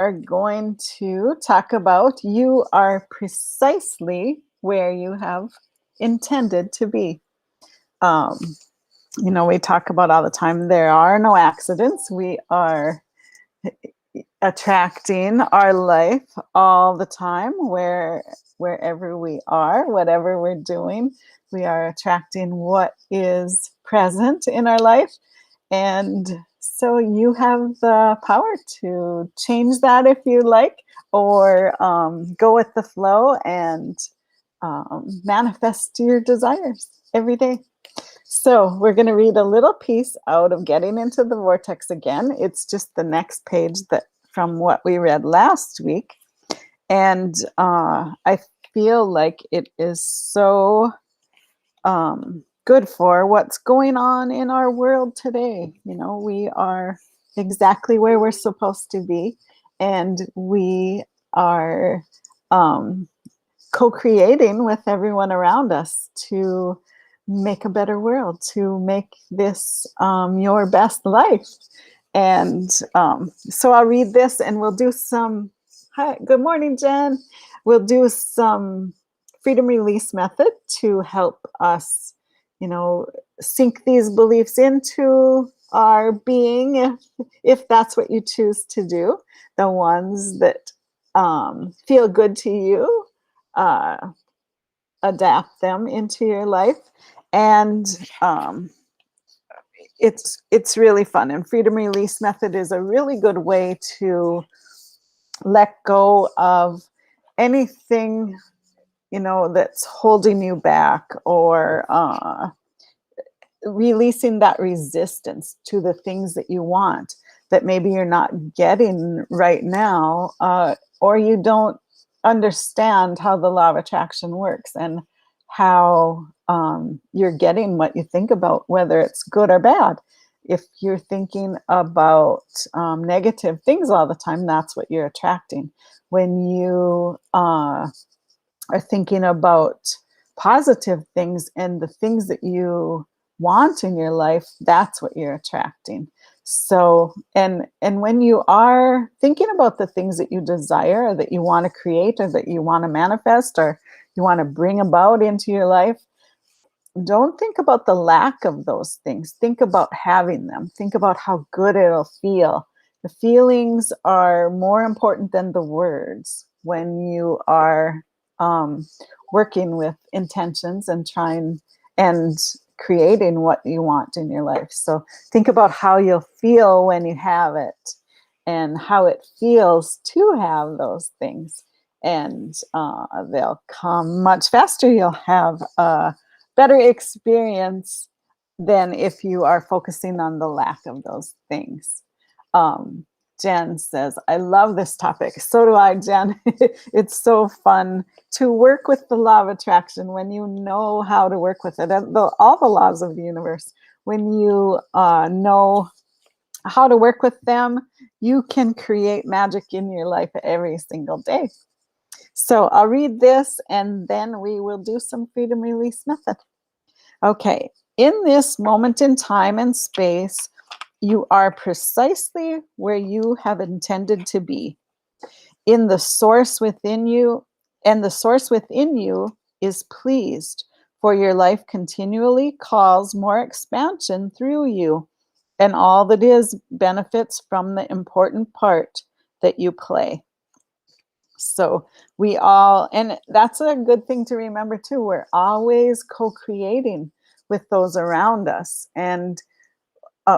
are going to talk about you are precisely where you have intended to be. Um, we talk about all the time, there are no accidents. We are attracting our life all the time, wherever we are, whatever we're doing, we are attracting what is present in our life. And so you have the power to change that if you like, or go with the flow and manifest your desires every day. So we're going to read a little piece out of Getting into the Vortex again. It's just the next page that from what we read last week. And I feel like it is so good for what's going on in our world today. We are exactly where we're supposed to be, and we are co-creating with everyone around us to make a better world, to make this your best life. And so I'll read this and we'll do some, hi, good morning, Jen. We'll do some freedom release method to help us, sink these beliefs into our being, if that's what you choose to do, the ones that feel good to you, adapt them into your life. And it's really fun. And freedom release method is a really good way to let go of anything, that's holding you back, or releasing that resistance to the things that you want that maybe you're not getting right now, or you don't understand how the law of attraction works and how you're getting what you think about, whether it's good or bad. If you're thinking about negative things all the time, that's what you're attracting. When you are thinking about positive things and the things that you want in your life, that's what you're attracting. So, and when you are thinking about the things that you desire, or that you want to create, or that you want to manifest, or you want to bring about into your life, don't think about the lack of those things. Think about having them. Think about how good it'll feel. The feelings are more important than the words when you are working with intentions and trying and creating what you want in your life. So think about how you'll feel when you have it, and how it feels to have those things. And they'll come much faster. You'll have a better experience than if you are focusing on the lack of those things. Jen says, I love this topic. So do I, Jen. It's so fun to work with the law of attraction when you know how to work with it. And all the laws of the universe, when you know how to work with them, you can create magic in your life every single day. So I'll read this and then we will do some freedom release method. Okay, in this moment in time and space, you are precisely where you have intended to be. In the source within you, and the source within you is pleased, for your life continually calls more expansion through you, and all that is benefits from the important part that you play. So we all, and that's a good thing to remember too, we're always co-creating with those around us, and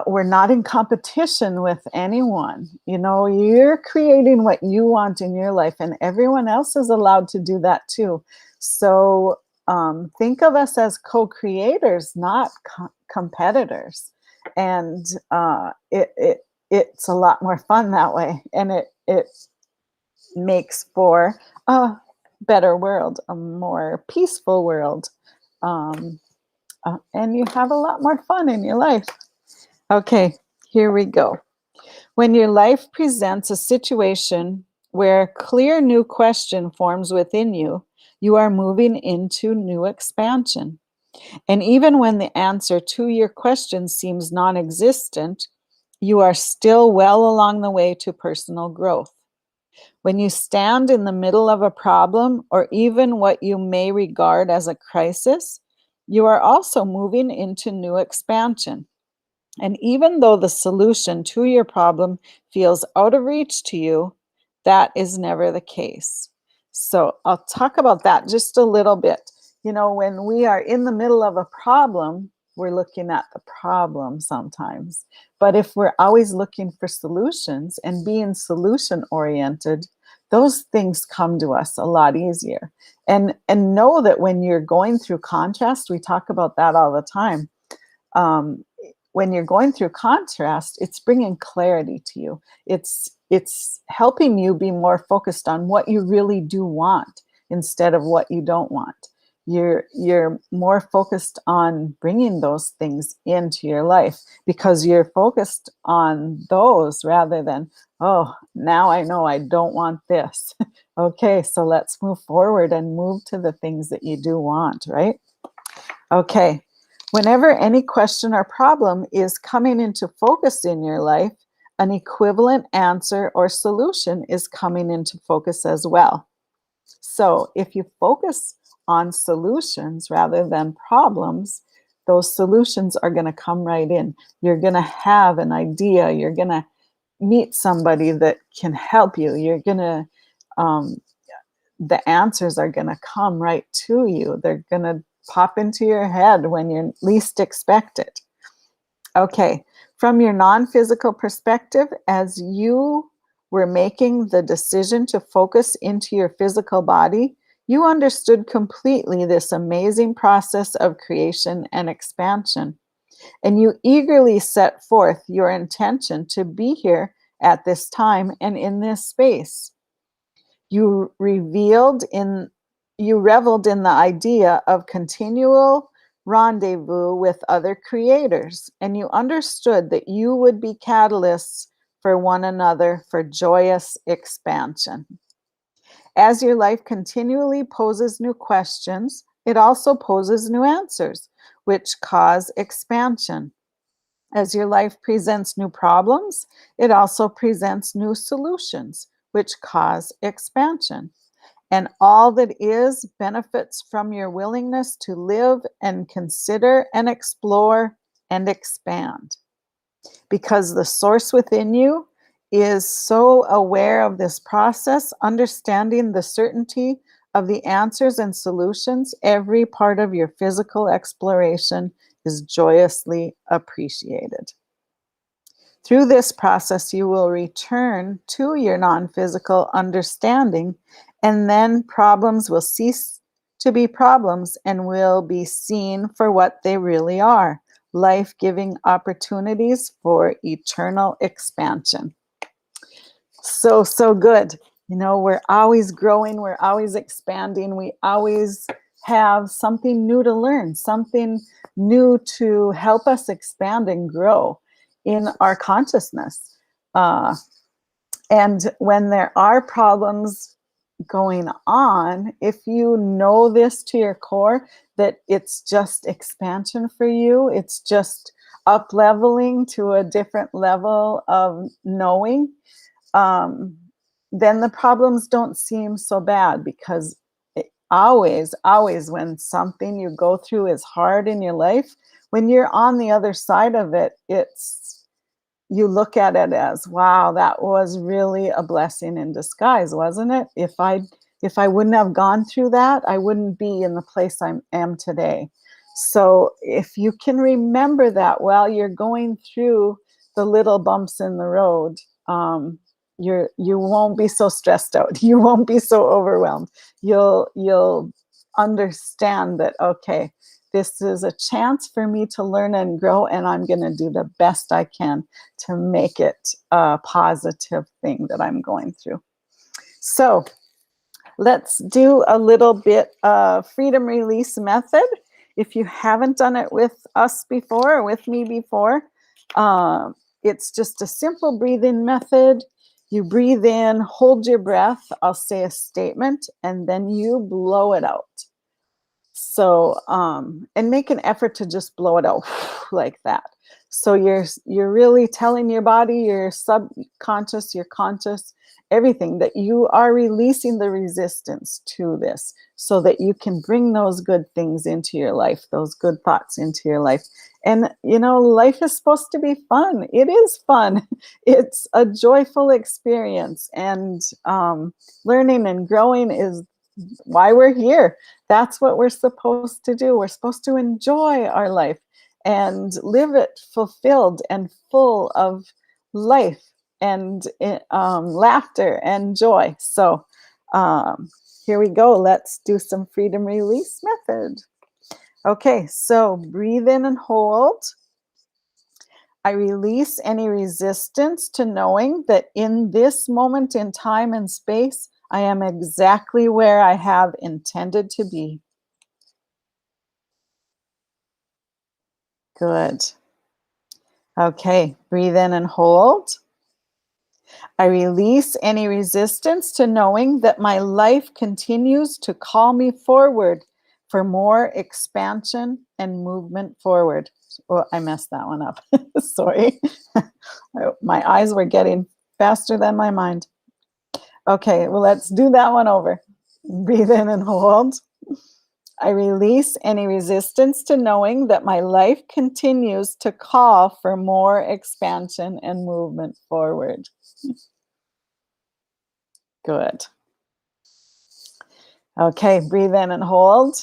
we're not in competition with anyone. You're creating what you want in your life, and everyone else is allowed to do that too. So think of us as co-creators, not competitors. And it's a lot more fun that way, and it makes for a better world, a more peaceful world, and you have a lot more fun in your life. Okay, here we go. When your life presents a situation where a clear new question forms within you, you are moving into new expansion. And even when the answer to your question seems non-existent, you are still well along the way to personal growth. When you stand in the middle of a problem or even what you may regard as a crisis, you are also moving into new expansion. And even though the solution to your problem feels out of reach to you, that is never the case. So I'll talk about that just a little bit. When we are in the middle of a problem, we're looking at the problem sometimes. But if we're always looking for solutions and being solution oriented, those things come to us a lot easier. And know that when you're going through contrast, we talk about that all the time. Um, when you're going through contrast, it's bringing clarity to you. It's helping you be more focused on what you really do want instead of what you don't want. You're more focused on bringing those things into your life because you're focused on those rather than, oh, now I know I don't want this. Okay, so let's move forward and move to the things that you do want, right? Okay. Whenever any question or problem is coming into focus in your life, an equivalent answer or solution is coming into focus as well. So if you focus on solutions rather than problems, those solutions are going to come right in. You're going to have an idea. You're going to meet somebody that can help you. The answers are going to come right to you. They're going to pop into your head when you least expect it. Okay, from your non-physical perspective, as you were making the decision to focus into your physical body, you understood completely this amazing process of creation and expansion. And you eagerly set forth your intention to be here at this time and in this space. You reveled in the idea of continual rendezvous with other creators, and you understood that you would be catalysts for one another for joyous expansion. As your life continually poses new questions, it also poses new answers, which cause expansion. As your life presents new problems, it also presents new solutions, which cause expansion. And all that is benefits from your willingness to live and consider and explore and expand. Because the source within you is so aware of this process, understanding the certainty of the answers and solutions, every part of your physical exploration is joyously appreciated. Through this process, you will return to your non-physical understanding, and then problems will cease to be problems and will be seen for what they really are, life-giving opportunities for eternal expansion. So good. We're always growing, we're always expanding, we always have something new to learn, something new to help us expand and grow in our consciousness. And when there are problems going on, if you know this to your core, that it's just expansion for you, it's just up leveling to a different level of knowing, then the problems don't seem so bad, because always when something you go through is hard in your life, when you're on the other side of it, you look at it as, wow, that was really a blessing in disguise, wasn't it? If I wouldn't have gone through that, I wouldn't be in the place I am today. So if you can remember that while you're going through the little bumps in the road, you won't be so stressed out. You won't be so overwhelmed. You'll understand that, okay, this is a chance for me to learn and grow, and I'm going to do the best I can to make it a positive thing that I'm going through. So let's do a little bit of freedom release method. If you haven't done it with us before or with me before, it's just a simple breathing method. You breathe in, hold your breath. I'll say a statement, and then you blow it out. So, and make an effort to just blow it out like that. So you're really telling your body, your subconscious, your conscious, everything, that you are releasing the resistance to this so that you can bring those good things into your life, those good thoughts into your life. And, life is supposed to be fun. It is fun. It's a joyful experience. And learning and growing is why we're here. That's what we're supposed to do. We're supposed to enjoy our life and live it fulfilled and full of life and laughter and joy. So here we go. Let's do some freedom release method. Okay, so breathe in and hold. I release any resistance to knowing that in this moment in time and space, I am exactly where I have intended to be. Good. Okay, breathe in and hold. I release any resistance to knowing that my life continues to call me forward for more expansion and movement forward. Oh, I messed that one up. Sorry. My eyes were getting faster than my mind. Okay, well, let's do that one over. Breathe in and hold. I release any resistance to knowing that my life continues to call for more expansion and movement forward. Good. Okay, breathe in and hold.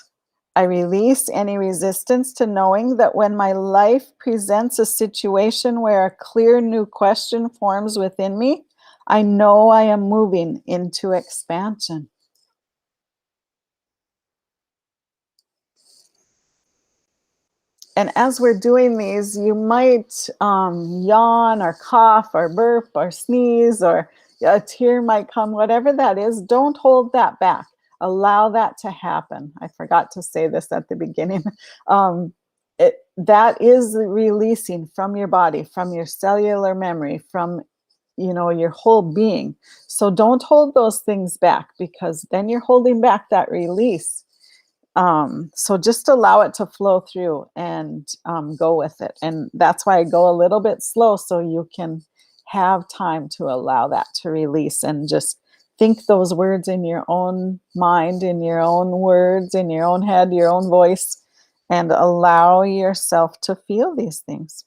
I release any resistance to knowing that when my life presents a situation where a clear new question forms within me, I know I am moving into expansion. And as we're doing these, you might yawn or cough or burp or sneeze, or a tear might come, whatever that is. Don't hold that back. Allow that to happen. I forgot to say this at the beginning. Um, that is releasing from your body, from your cellular memory, from your whole being. So don't hold those things back, because then you're holding back that release. So just allow it to flow through and go with it. And that's why I go a little bit slow, so you can have time to allow that to release and just think those words in your own mind, in your own words, in your own head, your own voice, and allow yourself to feel these things.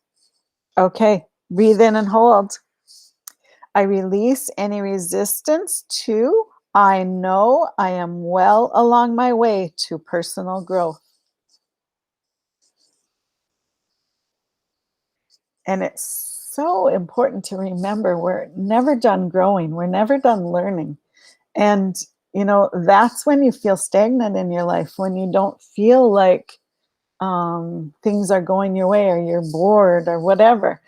Okay, breathe in and hold. I release any resistance to I know I am well along my way to personal growth. And it's so important to remember we're never done growing, we're never done learning. And, that's when you feel stagnant in your life, when you don't feel like things are going your way, or you're bored or whatever.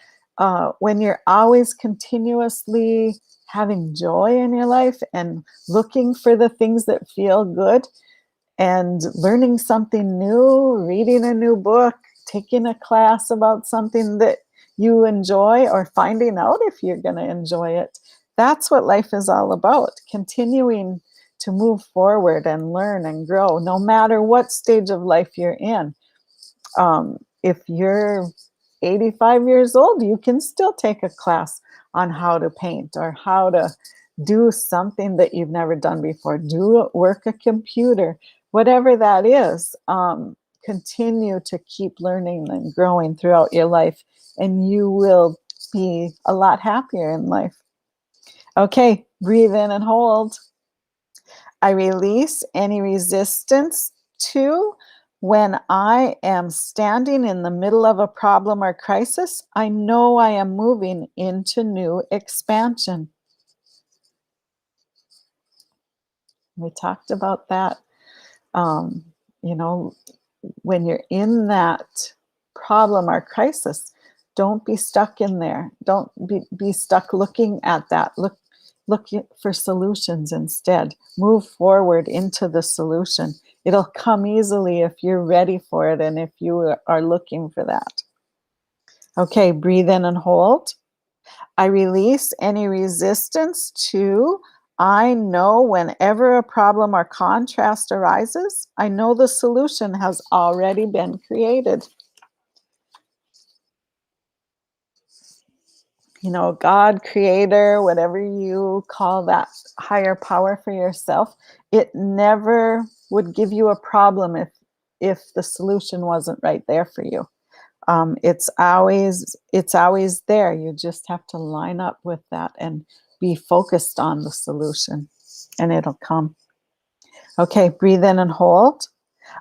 When you're always continuously having joy in your life and looking for the things that feel good and learning something new, reading a new book, taking a class about something that you enjoy, or finding out if you're going to enjoy it. That's what life is all about, continuing to move forward and learn and grow, no matter what stage of life you're in. If you're 85 years old, you can still take a class on how to paint, or how to do something that you've never done before, work a computer, whatever that is. Continue to keep learning and growing throughout your life, and you will be a lot happier in life. Okay, breathe in and hold. I release any resistance to when I am standing in the middle of a problem or crisis. I know I am moving into new expansion. We talked about that. Um, you know, when you're in that problem or crisis, don't be stuck in there. Don't be stuck looking at that. Look for solutions instead. Move forward into the solution. It'll come easily if you're ready for it and if you are looking for that. Okay, breathe in and hold. I release any resistance to I know whenever a problem or contrast arises, I know the solution has already been created. God, creator, whatever you call that higher power for yourself, it never would give you a problem if the solution wasn't right there for you. It's always there. You just have to line up with that and be focused on the solution, and it'll come. Okay, breathe in and hold.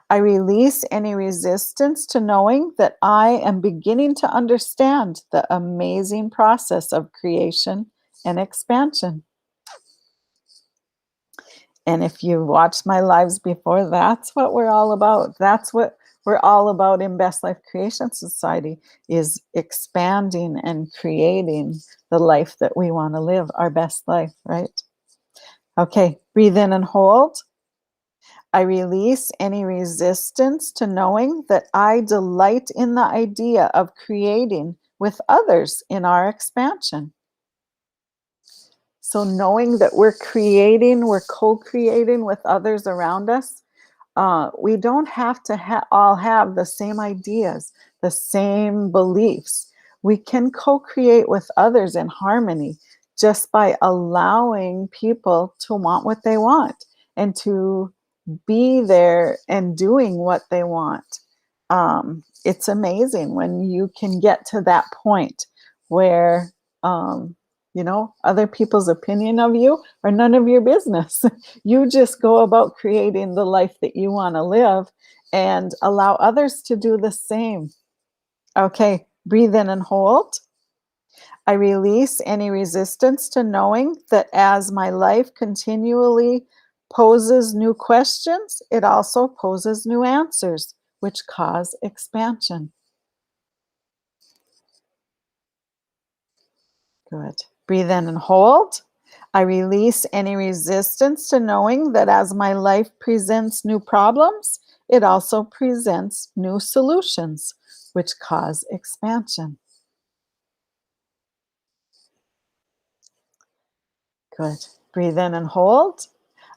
I release any resistance to knowing that I am beginning to understand the amazing process of creation and expansion. And if you watched my lives before, that's what we're all about. That's what we're all about in Best Life Creation Society, is expanding and creating the life that we want to live, our best life, right? Okay, breathe in and hold. I release any resistance to knowing that I delight in the idea of creating with others in our expansion. So knowing that we're co-creating with others around us, we don't have to all have the same ideas, the same beliefs. We can co-create with others in harmony just by allowing people to want what they want and to be there and doing what they want. It's amazing when you can get to that point where, other people's opinion of you are none of your business. You just go about creating the life that you want to live and allow others to do the same. Okay, breathe in and hold. I release any resistance to knowing that as my life continually poses new questions, it also poses new answers, which cause expansion. Good. Breathe in and hold. I release any resistance to knowing that as my life presents new problems, it also presents new solutions, which cause expansion. Good. Breathe in and hold.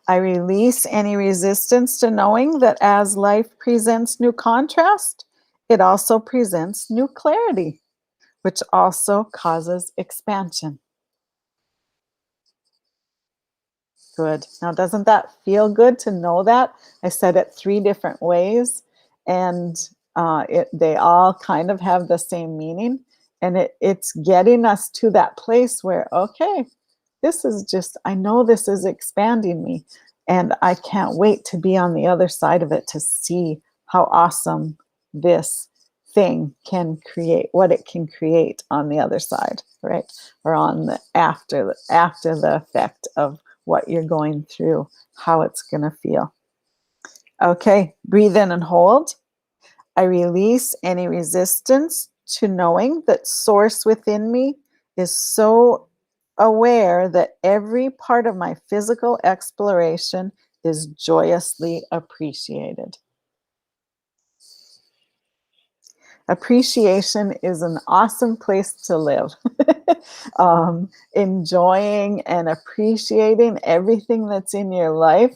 I release any resistance to knowing that as life presents new contrast, it also presents new clarity, which also causes expansion. Good. Now, doesn't that feel good to know that? I said it 3 different ways, and they all kind of have the same meaning. And it's getting us to that place where, okay, I know this is expanding me, and I can't wait to be on the other side of it to see how awesome this thing can create, what it can create on the other side, right? Or on the after the effect of what you're going through, how it's going to feel. Okay, breathe in and hold. I release any resistance to knowing that source within me is so aware that every part of my physical exploration is joyously appreciated. Appreciation is an awesome place to live. Enjoying and appreciating everything that's in your life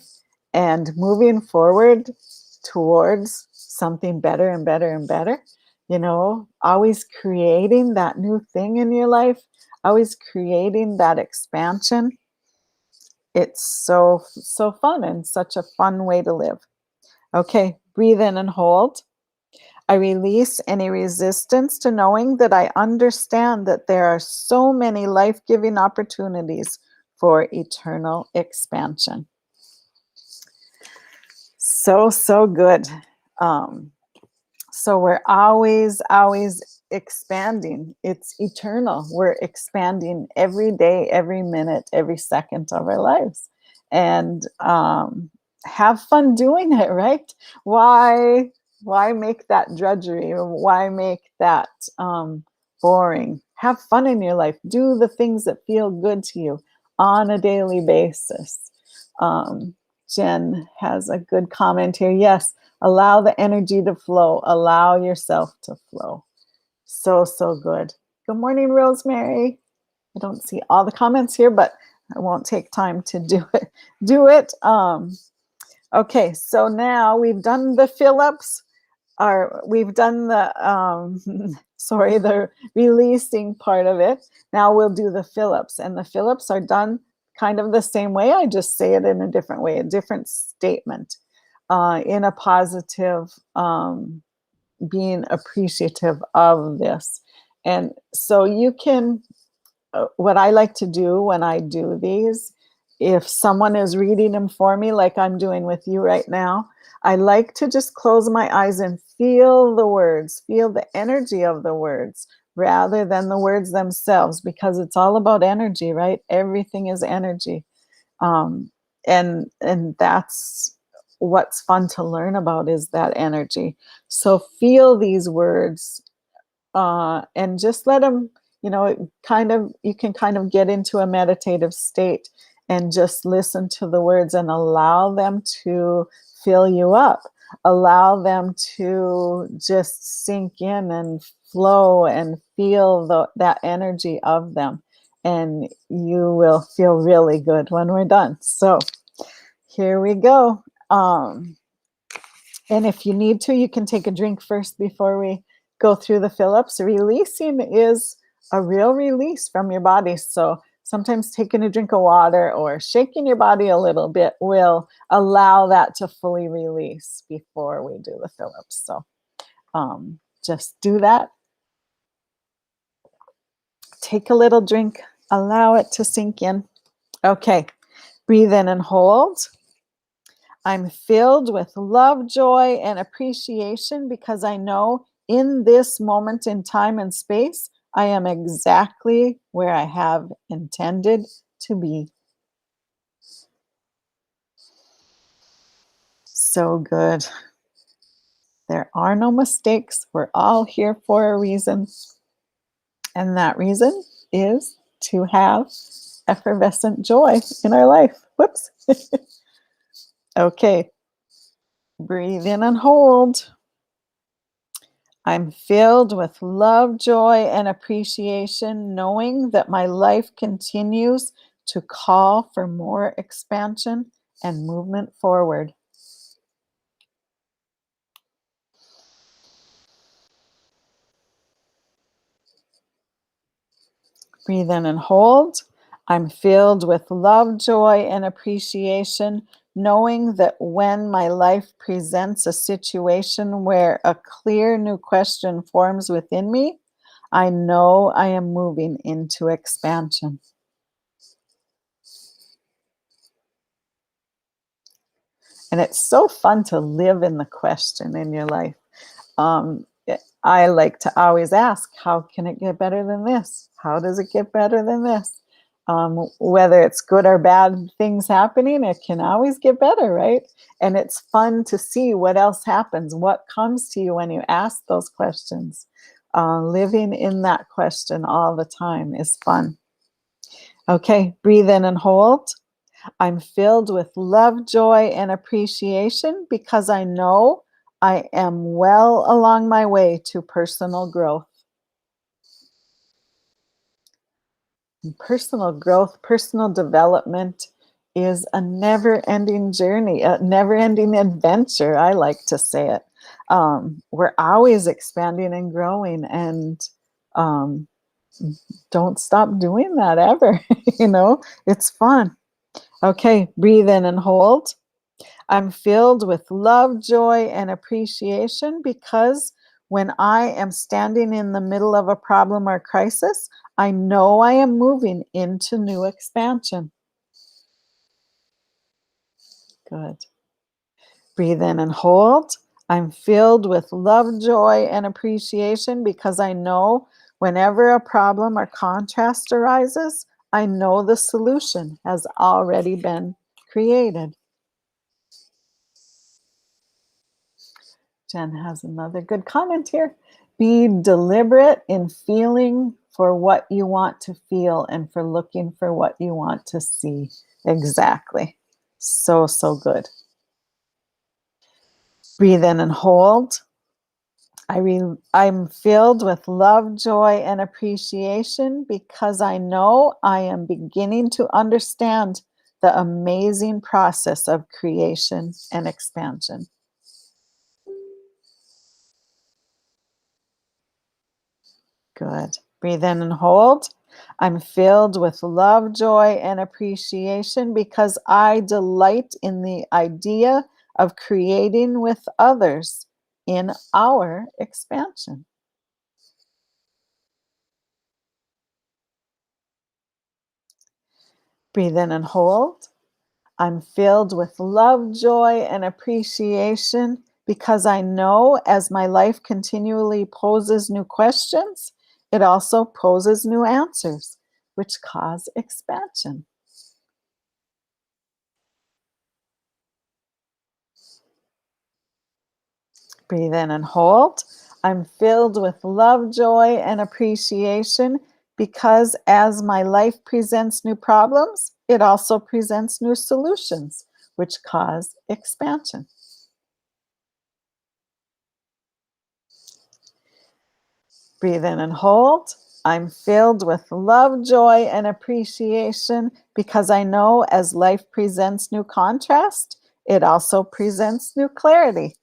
and moving forward towards something better and better and better. Always creating that new thing in your life, always creating that expansion. It's so fun and such a fun way to live. Okay, breathe in and hold. I release any resistance to knowing that I understand that there are so many life-giving opportunities for eternal expansion. So good. So we're always expanding. It's eternal. We're expanding every day, every minute, every second of our lives. And have fun doing it, right? Why make that drudgery? Why make that boring? Have fun in your life. Do the things that feel good to you on a daily basis. Jen has a good comment here. Yes, allow the energy to flow. Allow yourself to flow. So good. Good morning, Rosemary. I don't see all the comments here, but I won't take time to do it. Okay, so now we've done the fill-ups. we've done the sorry, the releasing part of it. Now we'll do the fill-ups, and the fill-ups are done kind of the same way. I just say it in a different way, a different statement, in a positive, being appreciative of this. And so you can, what I like to do when I do these, if someone is reading them for me, like I'm doing with you right now, I like to just close my eyes and feel the words, feel the energy of the words rather than the words themselves, because it's all about energy, right? Everything is energy. Um, and that's what's fun to learn about, is that energy. So feel these words, and just let them, kind of, you can kind of get into a meditative state and just listen to the words and allow them to fill you up. Allow them to just sink in and flow and feel that energy of them. And you will feel really good when we're done. So here we go. And if you need to, you can take a drink first before we go through the fill-ups. Releasing is a real release from your body. So sometimes taking a drink of water or shaking your body a little bit will allow that to fully release before we do the fill-ups. So just do that. Take a little drink, allow it to sink in. Okay, breathe in and hold. I'm filled with love, joy, and appreciation because I know in this moment in time and space, I am exactly where I have intended to be. So good. There are no mistakes. We're all here for a reason. And that reason is to have effervescent joy in our life. Whoops. Okay. Breathe in and hold. I'm filled with love, joy, and appreciation, knowing that my life continues to call for more expansion and movement forward. Breathe in and hold. I'm filled with love, joy, and appreciation, knowing that when my life presents a situation where a clear new question forms within me, I know I am moving into expansion. And it's so fun to live in the question in your life. I like to always ask, how can it get better than this? How does it get better than this? Whether it's good or bad things happening, it can always get better, right? And it's fun to see what else happens, what comes to you when you ask those questions. Living in that question all the time is fun. Okay, breathe in and hold. I'm filled with love, joy, and appreciation because I know I am well along my way to personal growth. And personal growth, personal development is a never ending journey, a never ending adventure. I like to say it. We're always expanding and growing, and um, don't stop doing that ever. It's fun. Okay, breathe in and hold. I'm filled with love, joy, and appreciation because when I am standing in the middle of a problem or crisis, I know I am moving into new expansion. Good. Breathe in and hold. I'm filled with love, joy, and appreciation because I know whenever a problem or contrast arises, I know the solution has already been created. Jen has another good comment here. Be deliberate in feeling for what you want to feel and for looking for what you want to see. Exactly. So, so good. Breathe in and hold. I'm filled with love, joy, and appreciation because I know I am beginning to understand the amazing process of creation and expansion. Good. Breathe in and hold. I'm filled with love, joy, and appreciation because I delight in the idea of creating with others in our expansion. Breathe in and hold. I'm filled with love, joy, and appreciation because I know as my life continually poses new questions, it also poses new answers, which cause expansion. Breathe in and hold. I'm filled with love, joy, and appreciation because as my life presents new problems, it also presents new solutions, which cause expansion. Breathe in and hold. I'm filled with love, joy, and appreciation because I know as life presents new contrast, it also presents new clarity,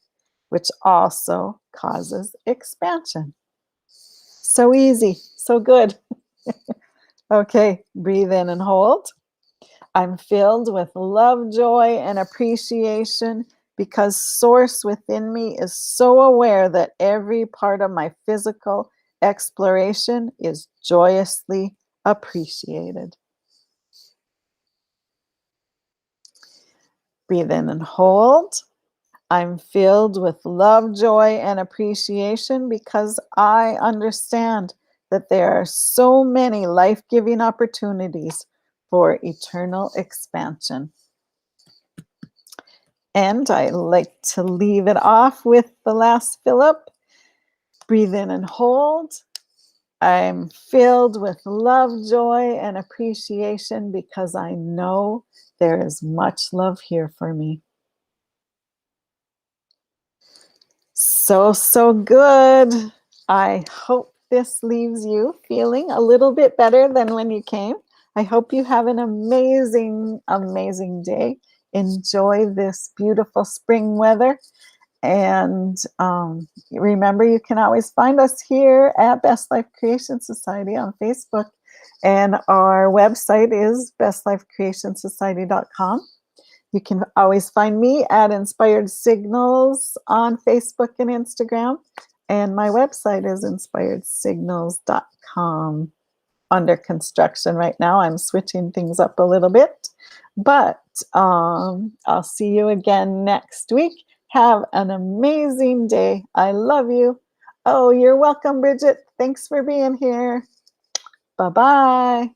which also causes expansion. So easy, so good. Okay, breathe in and hold. I'm filled with love, joy, and appreciation because Source within me is so aware that every part of my physical exploration is joyously appreciated. Breathe in and hold. I'm filled with love, joy, and appreciation because I understand that there are so many life giving opportunities for eternal expansion. And I like to leave it off with the last fill up. Breathe in and hold. I'm filled with love, joy, and appreciation because I know there is much love here for me. So good. I hope this leaves you feeling a little bit better than when you came. I hope you have an amazing, amazing day. Enjoy this beautiful spring weather. And remember, you can always find us here at Best Life Creation Society on Facebook. And our website is bestlifecreationsociety.com. You can always find me at Inspired Signals on Facebook and Instagram. And my website is inspiredsignals.com. Under construction right now. I'm switching things up a little bit. But I'll see you again next week. Have an amazing day. I love you. Oh, you're welcome, Bridget. Thanks for being here. Bye-bye.